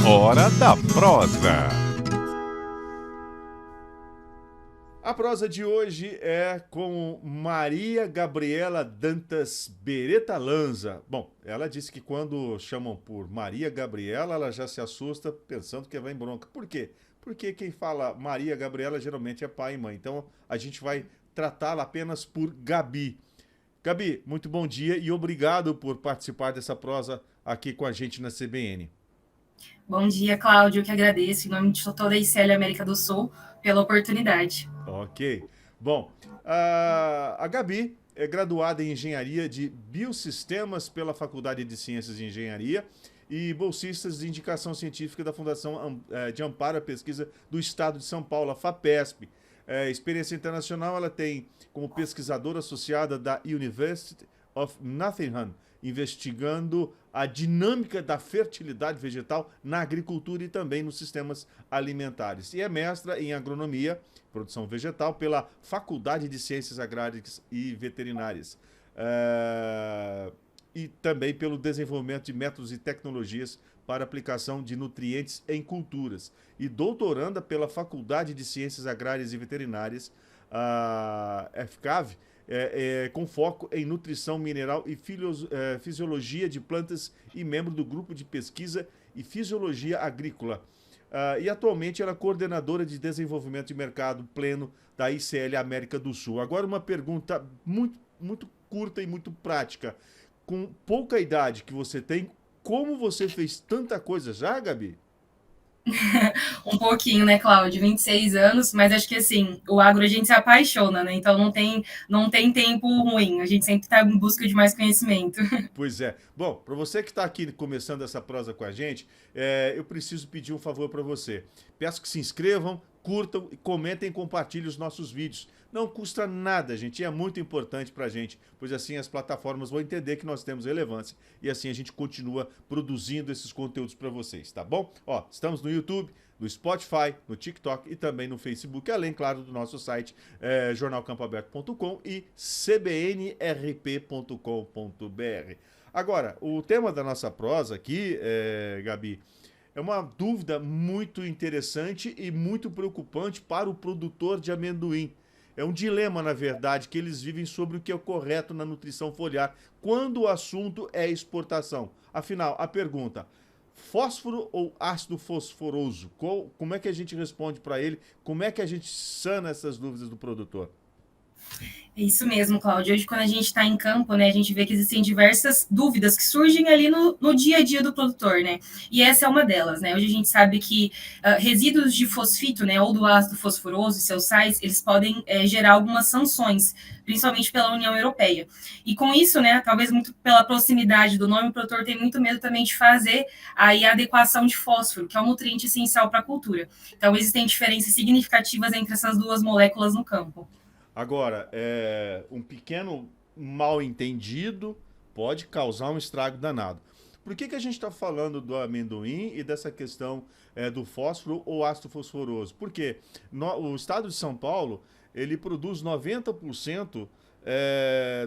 Hora da prosa. A prosa de hoje é com Maria Gabriela Dantas Beretta Lanza. Bom, ela disse que quando chamam por Maria Gabriela, ela já se assusta pensando que vai em bronca. Por quê? Porque quem fala Maria Gabriela geralmente é pai e mãe. Então a gente vai tratá-la apenas por Gabi. Gabi, muito bom dia e obrigado por participar dessa prosa aqui com a gente na CBN. Bom dia, Cláudio. Eu que agradeço, em nome de toda a ICL América do Sul, pela oportunidade. Ok. Bom, a Gabi é graduada em Engenharia de Biosistemas pela Faculdade de Ciências e Engenharia e bolsistas de indicação científica da Fundação de Amparo à Pesquisa do Estado de São Paulo, a FAPESP. Experiência internacional, ela tem como pesquisadora associada da University of Nottingham, investigando a dinâmica da fertilidade vegetal na agricultura e também nos sistemas alimentares. E é mestra em agronomia, produção vegetal, pela Faculdade de Ciências Agrárias e Veterinárias. E também pelo desenvolvimento de métodos e tecnologias para aplicação de nutrientes em culturas. E doutoranda pela Faculdade de Ciências Agrárias e Veterinárias, a FCAV, com foco em nutrição mineral e fisiologia de plantas e membro do grupo de pesquisa e fisiologia agrícola. E atualmente ela é coordenadora de desenvolvimento de mercado pleno da ICL América do Sul. Agora uma pergunta muito curta e muito prática. Com pouca idade que você tem, como você fez tanta coisa já, Gabi? Um pouquinho, né, Cláudio? 26 anos, mas acho que assim, o agro a gente se apaixona, né? Então não tem tempo ruim, a gente sempre está em busca de mais conhecimento. Pois é. Bom, para você que está aqui começando essa prosa com a gente, eu preciso pedir um favor para você. Peço que se inscrevam, curtam, comentem e compartilhem os nossos vídeos. Não custa nada, gente, e é muito importante para a gente, pois assim as plataformas vão entender que nós temos relevância e assim a gente continua produzindo esses conteúdos para vocês, tá bom? Ó, estamos no YouTube, no Spotify, no TikTok e também no Facebook, além, claro, do nosso site jornalcampoaberto.com e cbnrp.com.br. Agora, o tema da nossa prosa aqui, Gabi, é uma dúvida muito interessante e muito preocupante para o produtor de amendoim. É um dilema, na verdade, que eles vivem sobre o que é correto na nutrição foliar quando o assunto é exportação. Afinal, a pergunta: fósforo ou ácido fosforoso? Como é que a gente responde para ele? Como é que a gente sana essas dúvidas do produtor? É isso mesmo, Cláudio. Hoje, quando a gente está em campo, né, a gente vê que existem diversas dúvidas que surgem ali no dia a dia do produtor, né? E essa é uma delas, né? Hoje a gente sabe que resíduos de fosfito, né, ou do ácido fosforoso e seus sais, eles podem gerar algumas sanções, principalmente pela União Europeia. E com isso, né, talvez muito pela proximidade do nome, o produtor tem muito medo também de fazer aí a adequação de fósforo, que é um nutriente essencial para a cultura. Então, existem diferenças significativas entre essas duas moléculas no campo. Agora, um pequeno mal entendido pode causar um estrago danado. Por que a gente está falando do amendoim e dessa questão do fósforo ou ácido fosforoso? Porque o estado de São Paulo, ele produz 90%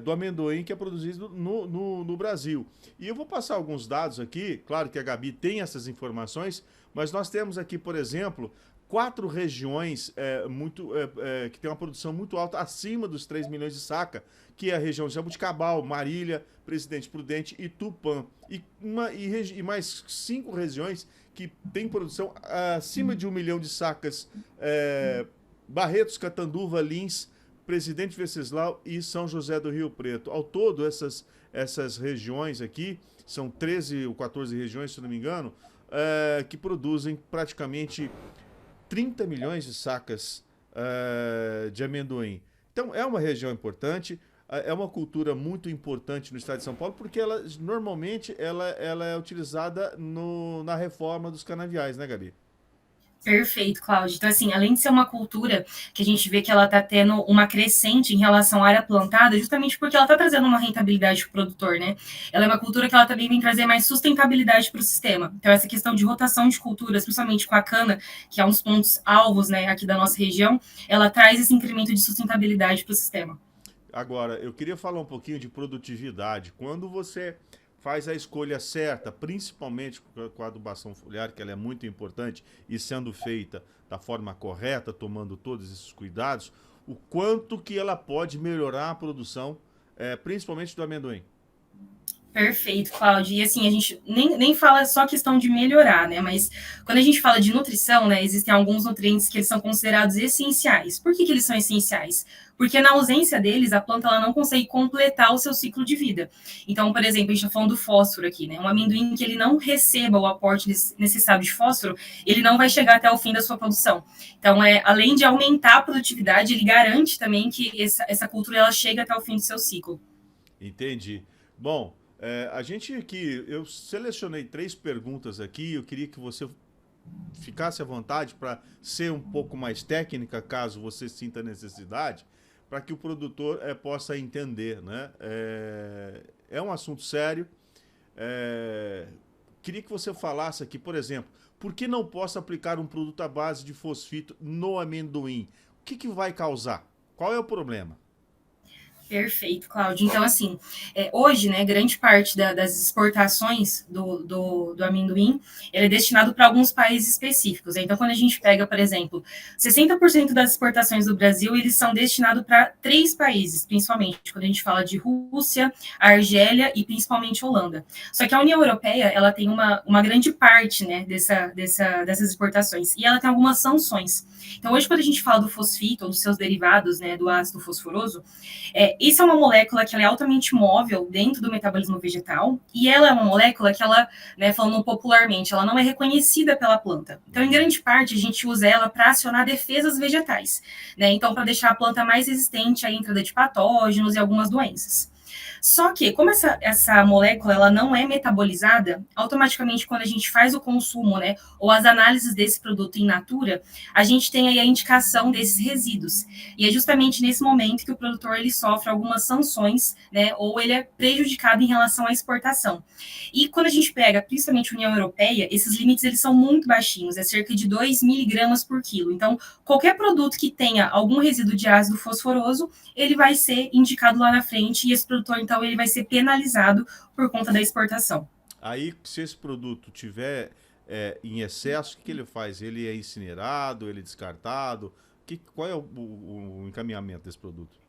do amendoim que é produzido no Brasil. E eu vou passar alguns dados aqui, claro que a Gabi tem essas informações, mas nós temos aqui, por exemplo, 4 regiões que tem uma produção muito alta, acima dos 3 milhões de saca, que é a região de Jabuticabal, Marília, Presidente Prudente e Tupã. E mais 5 regiões que têm produção acima de 1 milhão de sacas, Barretos, Catanduva, Lins, Presidente Venceslau e São José do Rio Preto. Ao todo, essas regiões aqui, são 13 ou 14 regiões, se não me engano, que produzem praticamente 30 milhões de sacas de amendoim. Então, é uma região importante, é uma cultura muito importante no estado de São Paulo, porque normalmente ela é utilizada na reforma dos canaviais, né, Gabi? Perfeito, Cláudio. Então, assim, além de ser uma cultura que a gente vê que ela está tendo uma crescente em relação à área plantada, justamente porque ela está trazendo uma rentabilidade para o produtor, né? Ela é uma cultura que ela também vem trazer mais sustentabilidade para o sistema. Então, essa questão de rotação de culturas, principalmente com a cana, que é um dos pontos alvos, né, aqui da nossa região, ela traz esse incremento de sustentabilidade para o sistema. Agora, eu queria falar um pouquinho de produtividade. Quando você faz a escolha certa, principalmente com a adubação foliar, que ela é muito importante, e sendo feita da forma correta, tomando todos esses cuidados, o quanto que ela pode melhorar a produção, principalmente do amendoim. Perfeito, Cláudia. E assim, a gente nem fala só questão de melhorar, né? Mas quando a gente fala de nutrição, né, existem alguns nutrientes que eles são considerados essenciais. Por que eles são essenciais? Porque na ausência deles, a planta ela não consegue completar o seu ciclo de vida. Então, por exemplo, a gente está falando do fósforo aqui, né? Um amendoim que ele não receba o aporte necessário de fósforo, ele não vai chegar até o fim da sua produção. Então, além de aumentar a produtividade, ele garante também que essa cultura ela chega até o fim do seu ciclo. Entendi. Bom, a gente aqui, eu selecionei 3 perguntas aqui, eu queria que você ficasse à vontade para ser um pouco mais técnica, caso você sinta necessidade, para que o produtor possa entender, né? É um assunto sério. Queria que você falasse aqui, por exemplo, por que não posso aplicar um produto à base de fosfito no amendoim? O que vai causar? Qual é o problema? Perfeito, Cláudio. Então, assim, hoje, né, grande parte das exportações do amendoim, ele é destinado para alguns países específicos. Né? Então, quando a gente pega, por exemplo, 60% das exportações do Brasil, eles são destinados para 3 países, principalmente, quando a gente fala de Rússia, Argélia e principalmente Holanda. Só que a União Europeia, ela tem uma grande parte, né, dessas exportações, e ela tem algumas sanções. Então, hoje, quando a gente fala do fosfito, ou dos seus derivados, né, do ácido fosforoso, isso é uma molécula que ela é altamente móvel dentro do metabolismo vegetal, e ela é uma molécula que ela, né, falando popularmente, ela não é reconhecida pela planta. Então, em grande parte, a gente usa ela para acionar defesas vegetais, né? Então, para deixar a planta mais resistente à entrada de patógenos e algumas doenças. Só que, como essa molécula ela não é metabolizada, automaticamente quando a gente faz o consumo, né, ou as análises desse produto in natura, a gente tem aí a indicação desses resíduos. E é justamente nesse momento que o produtor ele sofre algumas sanções, né, ou ele é prejudicado em relação à exportação. E quando a gente pega, principalmente a União Europeia, esses limites eles são muito baixinhos, é cerca de 2 miligramas por quilo. Então, qualquer produto que tenha algum resíduo de ácido fosforoso, ele vai ser indicado lá na frente e esse produtor, então, ele vai ser penalizado por conta da exportação. Aí, se esse produto tiver em excesso, o que ele faz? Ele é incinerado, ele é descartado? Qual é o encaminhamento desse produto?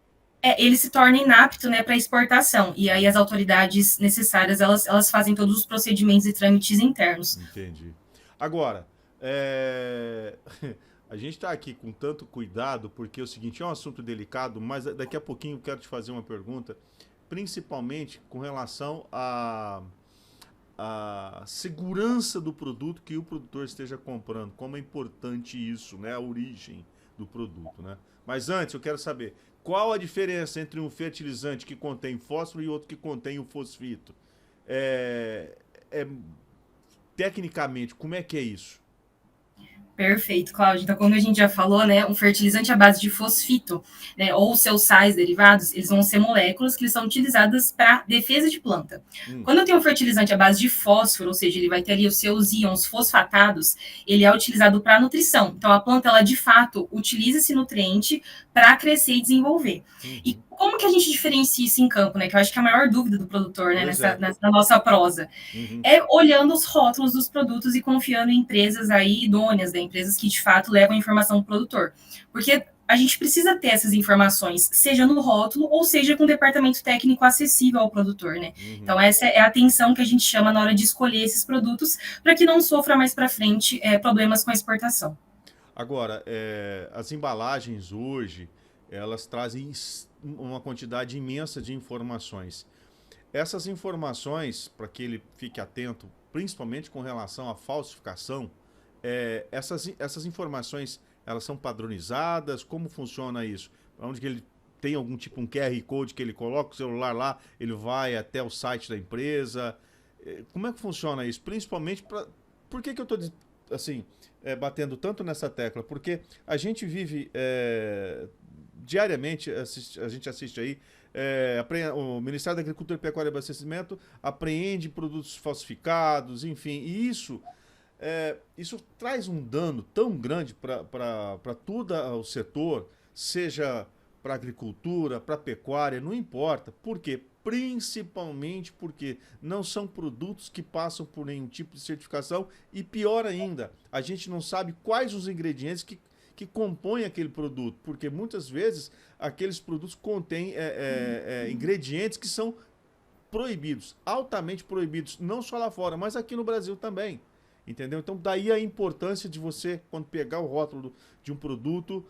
Ele se torna inapto, né, para exportação. E aí as autoridades necessárias, elas fazem todos os procedimentos e trâmites internos. Entendi. Agora, a gente está aqui com tanto cuidado, porque é o seguinte, é um assunto delicado, mas daqui a pouquinho eu quero te fazer uma pergunta, principalmente com relação à segurança do produto que o produtor esteja comprando. Como é importante isso, né? A origem do produto, né? Mas antes, eu quero saber, qual a diferença entre um fertilizante que contém fósforo e outro que contém o fosfito? Tecnicamente, como é que é isso? Perfeito, Cláudia. Então, como a gente já falou, né, um fertilizante à base de fosfito, né, ou seus sais derivados, eles vão ser moléculas que são utilizadas para defesa de planta. Quando eu tenho um fertilizante à base de fósforo, ou seja, ele vai ter ali os seus íons fosfatados, ele é utilizado para nutrição. Então, a planta, ela de fato utiliza esse nutriente para crescer e desenvolver. E como que a gente diferencia isso em campo, né? Que eu acho que é a maior dúvida do produtor, né, nessa nossa prosa. É olhando os rótulos dos produtos e confiando em empresas aí idôneas, né? Empresas que de fato levam a informação do produtor. Porque a gente precisa ter essas informações, seja no rótulo ou seja com o departamento técnico acessível ao produtor, né? Então, essa é a atenção que a gente chama na hora de escolher esses produtos para que não sofra mais para frente problemas com a exportação. Agora, as embalagens hoje, elas trazem uma quantidade imensa de informações. Essas informações, para que ele fique atento, principalmente com relação à falsificação, essas informações, elas são padronizadas? Como funciona isso? Onde que ele tem algum tipo, um QR Code que ele coloca o celular lá, ele vai até o site da empresa? Como é que funciona isso? Principalmente para... Por que eu estou assim, batendo tanto nessa tecla? Porque a gente vive... diariamente, a gente assiste aí, o Ministério da Agricultura, Pecuária e Abastecimento apreende produtos falsificados, enfim, e isso traz um dano tão grande para todo o setor, seja para a agricultura, para a pecuária, não importa. Por quê? principalmente porque não são produtos que passam por nenhum tipo de certificação e, pior ainda, a gente não sabe quais os ingredientes que compõem aquele produto, porque muitas vezes aqueles produtos contêm ingredientes que são proibidos, altamente proibidos, não só lá fora, mas aqui no Brasil também. Entendeu? Então, daí a importância de você, quando pegar o rótulo de um produto,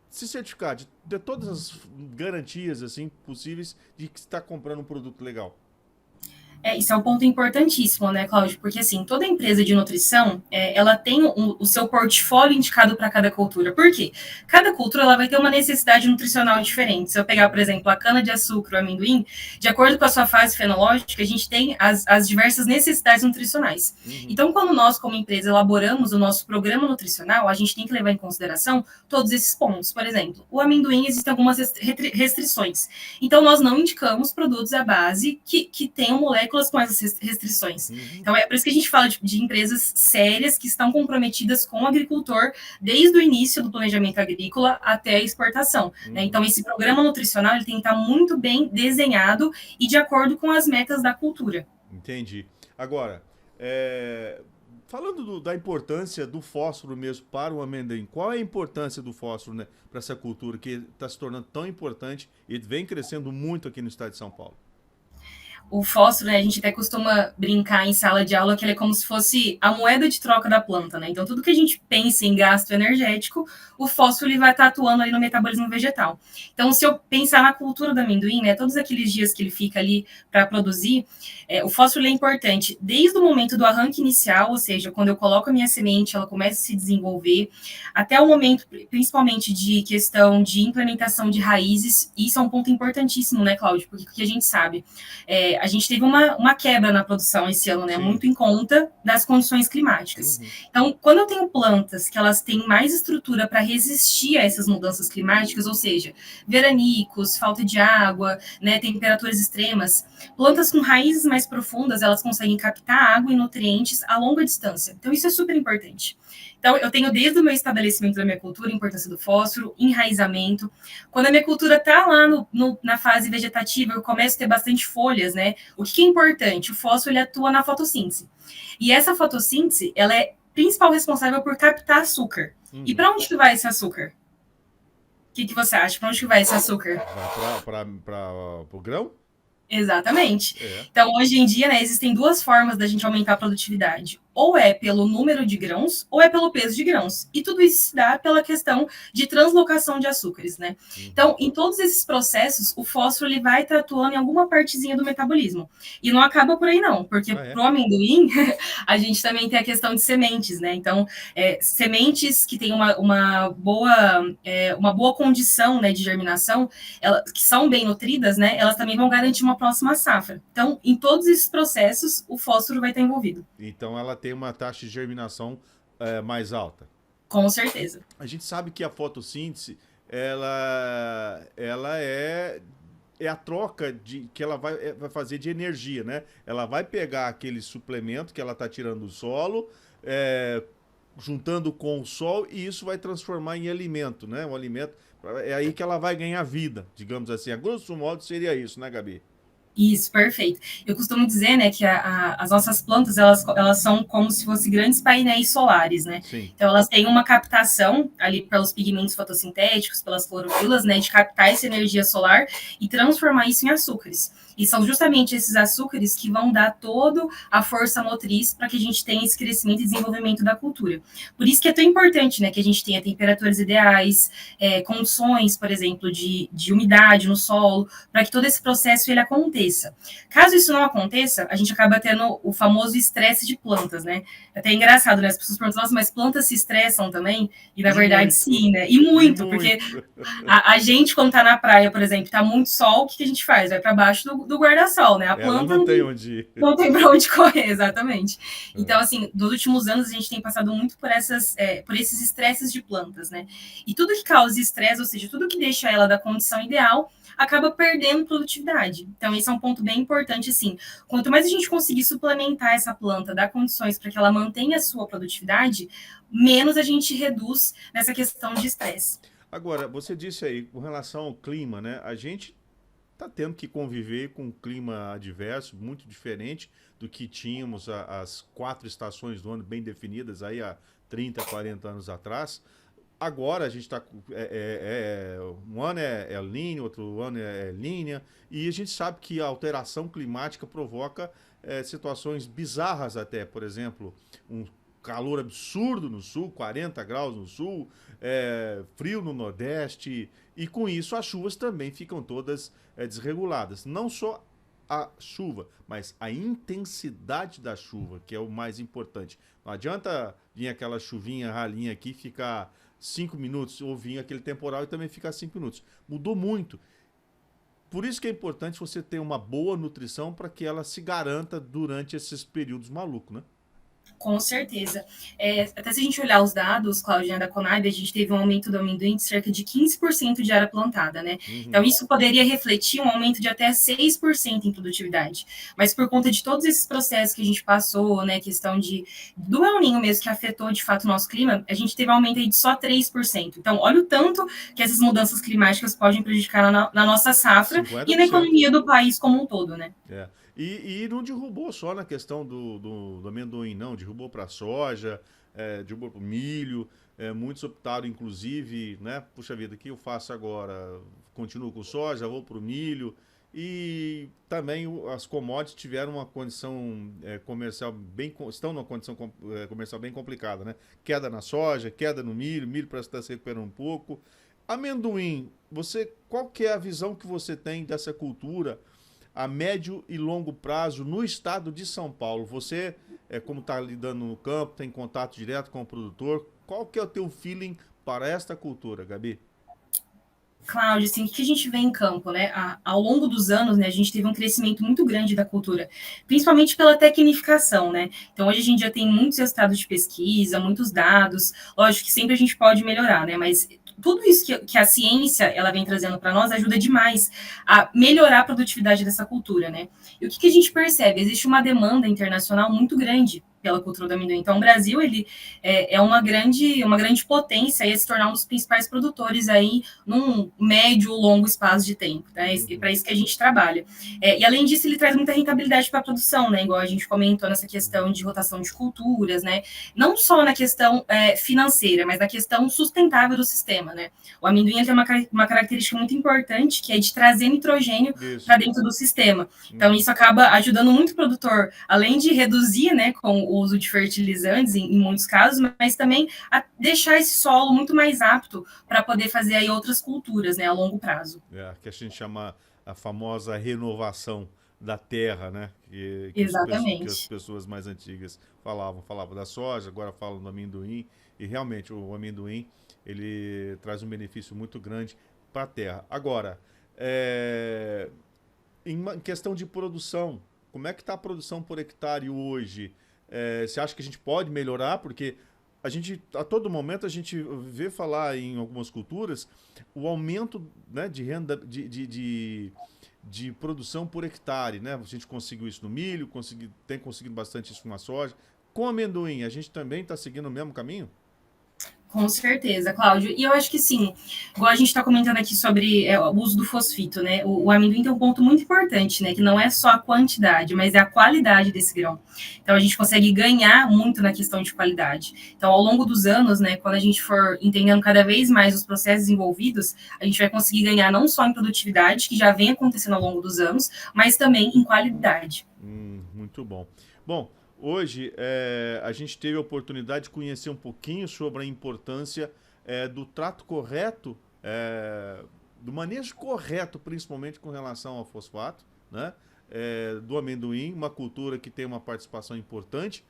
se certificar de todas as garantias assim possíveis de que está comprando um produto legal. Isso é um ponto importantíssimo, né, Cláudio? Porque, assim, toda empresa de nutrição, ela tem o seu portfólio indicado para cada cultura. Por quê? Cada cultura ela vai ter uma necessidade nutricional diferente. Se eu pegar, por exemplo, a cana-de-açúcar, o amendoim, de acordo com a sua fase fenológica, a gente tem as diversas necessidades nutricionais. Então, quando nós, como empresa, elaboramos o nosso programa nutricional, a gente tem que levar em consideração todos esses pontos. Por exemplo, o amendoim existem algumas restrições. Então, nós não indicamos produtos à base que tenham moléculas com essas restrições. Então, é por isso que a gente fala de empresas sérias que estão comprometidas com o agricultor desde o início do planejamento agrícola até a exportação. Né? Então, esse programa nutricional ele tem que estar muito bem desenhado e de acordo com as metas da cultura. Entendi. Agora, falando da importância do fósforo mesmo para o amendoim, qual é a importância do fósforo, né, para essa cultura que está se tornando tão importante e vem crescendo muito aqui no estado de São Paulo? O fósforo, né, a gente até costuma brincar em sala de aula que ele é como se fosse a moeda de troca da planta, né? Então, tudo que a gente pensa em gasto energético, o fósforo ele vai estar atuando ali no metabolismo vegetal. Então, se eu pensar na cultura do amendoim, né, todos aqueles dias que ele fica ali para produzir, o fósforo é importante desde o momento do arranque inicial, ou seja, quando eu coloco a minha semente, ela começa a se desenvolver, até o momento, principalmente de questão de implementação de raízes. Isso é um ponto importantíssimo, né, Cláudio? Porque o que a gente sabe a gente teve uma quebra na produção esse ano, né? Sim. Muito em conta das condições climáticas. Então, quando eu tenho plantas que elas têm mais estrutura para resistir a essas mudanças climáticas, ou seja, veranicos, falta de água, né, temperaturas extremas, plantas com raízes mais profundas, elas conseguem captar água e nutrientes a longa distância. Então, isso é super importante. Então, eu tenho desde o meu estabelecimento da minha cultura a importância do fósforo, enraizamento. Quando a minha cultura está lá na fase vegetativa, eu começo a ter bastante folhas, né? O que é importante? O fósforo, ele atua na fotossíntese. E essa fotossíntese, ela é principal responsável por captar açúcar. E para onde que vai esse açúcar? O que você acha? Para onde que vai esse açúcar? Vai para o grão? Exatamente. Então, hoje em dia, né, existem duas formas da gente aumentar a produtividade. Ou é pelo número de grãos, ou é pelo peso de grãos. E tudo isso se dá pela questão de translocação de açúcares, né? Então, em todos esses processos, o fósforo ele vai estar atuando em alguma partezinha do metabolismo. E não acaba por aí, não. Porque pro amendoim, a gente também tem a questão de sementes, né? Então, sementes que têm uma boa condição, né, de germinação, que são bem nutridas, né? Elas também vão garantir uma próxima safra. Então, em todos esses processos, o fósforo vai estar envolvido. Então, ela tem uma taxa de germinação mais alta. Com certeza. A gente sabe que a fotossíntese, ela é a troca que ela vai fazer de energia, né? Ela vai pegar aquele suplemento que ela está tirando do solo, juntando com o sol, e isso vai transformar em alimento, né? Um alimento, é aí que ela vai ganhar vida, digamos assim. A grosso modo seria isso, né, Gabi? Isso, perfeito. Eu costumo dizer, né, que as nossas plantas, elas são como se fossem grandes painéis solares, né? Sim. Então, elas têm uma captação ali pelos pigmentos fotossintéticos, pelas clorofilas, né, de captar essa energia solar e transformar isso em açúcares. E são justamente esses açúcares que vão dar toda a força motriz para que a gente tenha esse crescimento e desenvolvimento da cultura. Por isso que é tão importante, né, que a gente tenha temperaturas ideais, condições, por exemplo, de umidade no solo, para que todo esse processo ele aconteça. Caso isso não aconteça, a gente acaba tendo o famoso estresse de plantas, né? Até engraçado, né? As pessoas perguntam, nossa, mas plantas se estressam também? E na verdade, sim, né? E muito, porque a gente, quando tá na praia, por exemplo, tá muito sol, o que a gente faz? Vai para baixo do guarda-sol, né? A planta não tem onde ir. Não tem para onde correr, exatamente. Então, assim, nos últimos anos, a gente tem passado muito por esses estresses de plantas, né? E tudo que causa estresse, ou seja, tudo que deixa ela da condição ideal, acaba perdendo produtividade. Então, esse é um ponto bem importante, assim. Quanto mais a gente conseguir suplementar essa planta, dar condições para que ela mantenha a sua produtividade, menos a gente reduz nessa questão de estresse. Agora, você disse aí, com relação ao clima, né? A gente está tendo que conviver com um clima adverso, muito diferente do que tínhamos as 4 estações do ano bem definidas aí há 30, 40 anos atrás. Agora a gente está. Um ano é El Niño, outro ano é Linha, e a gente sabe que a alteração climática provoca situações bizarras até. Por exemplo, um calor absurdo no sul, 40 graus no sul, frio no nordeste, e com isso as chuvas também ficam todas desreguladas. Não só a chuva, mas a intensidade da chuva, que é o mais importante. Não adianta vir aquela chuvinha ralinha aqui e ficar 5 minutos, ou vir aquele temporal e também ficar 5 minutos. Mudou muito. Por isso que é importante você ter uma boa nutrição para que ela se garanta durante esses períodos malucos, né? Com certeza. Até se a gente olhar os dados, Claudinha, da Conab, a gente teve um aumento do amendoim de cerca de 15% de área plantada, né? Então, isso poderia refletir um aumento de até 6% em produtividade. Mas por conta de todos esses processos que a gente passou, né, questão do El Niño mesmo, que afetou, de fato, o nosso clima, a gente teve um aumento aí de só 3%. Então, olha o tanto que essas mudanças climáticas podem prejudicar na nossa safra 50%. E na economia do país como um todo, né? E não derrubou só na questão do amendoim, não. Derrubou para soja, derrubou para o milho. Muitos optaram, inclusive, né? Puxa vida, o que eu faço agora? Continuo com soja, vou para o milho. E também as commodities tiveram uma condição comercial estão numa condição comercial bem complicada, né? Queda na soja, queda no milho parece estar se recuperando um pouco. Amendoim, qual que é a visão que você tem dessa cultura a médio e longo prazo no estado de São Paulo? Você, como está lidando no campo, tem contato direto com o produtor, qual que é o teu feeling para esta cultura, Gabi? Cláudio, assim, o que a gente vê em campo, né? Ao longo dos anos, né, a gente teve um crescimento muito grande da cultura, principalmente pela tecnificação, né? Então, hoje a gente já tem muitos resultados de pesquisa, muitos dados. Lógico que sempre a gente pode melhorar, né? Mas tudo isso que a ciência ela vem trazendo para nós ajuda demais a melhorar a produtividade dessa cultura, né? E o que a gente percebe? Existe uma demanda internacional muito grande pela cultura do amendoim. Então, o Brasil ele é uma grande potência e se tornar um dos principais produtores aí num médio ou longo espaço de tempo. Né? E para isso que a gente trabalha. E além disso, ele traz muita rentabilidade para a produção, né? Igual a gente comentou nessa questão de rotação de culturas, né? Não só na questão financeira, mas na questão sustentável do sistema, né? O amendoim tem uma característica muito importante, que é de trazer nitrogênio para dentro do sistema. Então, isso acaba ajudando muito o produtor, além de reduzir, né, com o uso de fertilizantes, em muitos casos, mas também a deixar esse solo muito mais apto para poder fazer aí outras culturas, né, a longo prazo. Que a gente chama a famosa renovação da terra, né? Exatamente. Que as pessoas mais antigas falavam da soja, agora falam do amendoim, e realmente o amendoim ele traz um benefício muito grande para a terra. Agora, em questão de produção, como é que está a produção por hectare hoje? Você acha que a gente pode melhorar? Porque a todo momento a gente vê falar em algumas culturas o aumento, né, de renda de produção por hectare, né? A gente conseguiu isso no milho, tem conseguido bastante isso na soja. Com amendoim, a gente também está seguindo o mesmo caminho? Com certeza, Cláudio. E eu acho que sim, igual a gente está comentando aqui sobre o uso do fosfito, né? O amendoim tem um ponto muito importante, né? Que não é só a quantidade, mas é a qualidade desse grão. Então a gente consegue ganhar muito na questão de qualidade. Então, ao longo dos anos, né, quando a gente for entendendo cada vez mais os processos envolvidos, a gente vai conseguir ganhar não só em produtividade, que já vem acontecendo ao longo dos anos, mas também em qualidade. Muito bom. Bom, hoje a gente teve a oportunidade de conhecer um pouquinho sobre a importância do trato correto, do manejo correto, principalmente com relação ao fosfato, né? Do amendoim, uma cultura que tem uma participação importante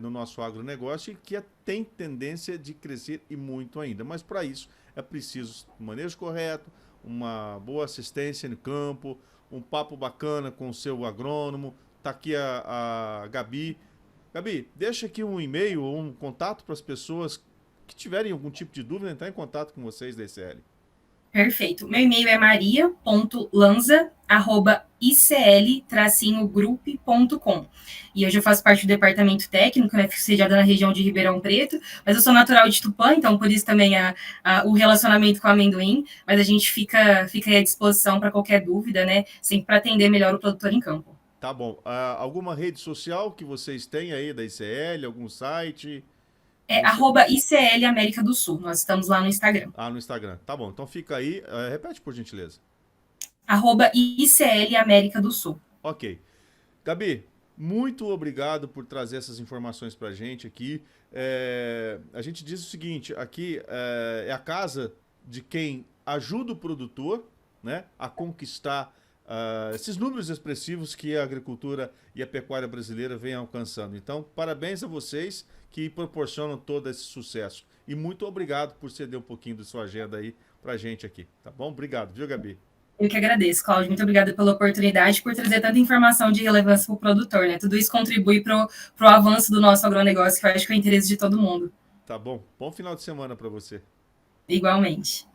no nosso agronegócio e que tem tendência de crescer e muito ainda. Mas para isso é preciso um manejo correto, uma boa assistência no campo, um papo bacana com o seu agrônomo. Está aqui a Gabi. Gabi, deixa aqui um e-mail ou um contato para as pessoas que tiverem algum tipo de dúvida, entrar em contato com vocês da ECL. Perfeito. Meu e-mail é maria.lanza@icl-group.com. E hoje eu faço parte do departamento técnico, né, sediado na região de Ribeirão Preto, mas eu sou natural de Tupã, então por isso também o relacionamento com o amendoim, mas a gente fica aí à disposição para qualquer dúvida, né, sempre para atender melhor o produtor em campo. Tá bom. Alguma rede social que vocês têm aí da ICL, algum site? É @ICL América do Sul. Nós estamos lá no Instagram. No Instagram. Tá bom, então fica aí. Repete, por gentileza. @ICL América do Sul. Ok. Gabi, muito obrigado por trazer essas informações pra gente aqui. A gente diz o seguinte, aqui é a casa de quem ajuda o produtor, né, a conquistar esses números expressivos que a agricultura e a pecuária brasileira vem alcançando. Então, parabéns a vocês que proporcionam todo esse sucesso. E muito obrigado por ceder um pouquinho da sua agenda aí pra gente aqui, tá bom? Obrigado, viu, Gabi? Eu que agradeço, Cláudio. Muito obrigada pela oportunidade, por trazer tanta informação de relevância para o produtor, né? Tudo isso contribui para o avanço do nosso agronegócio, que eu acho que é o interesse de todo mundo. Tá bom. Bom final de semana para você. Igualmente.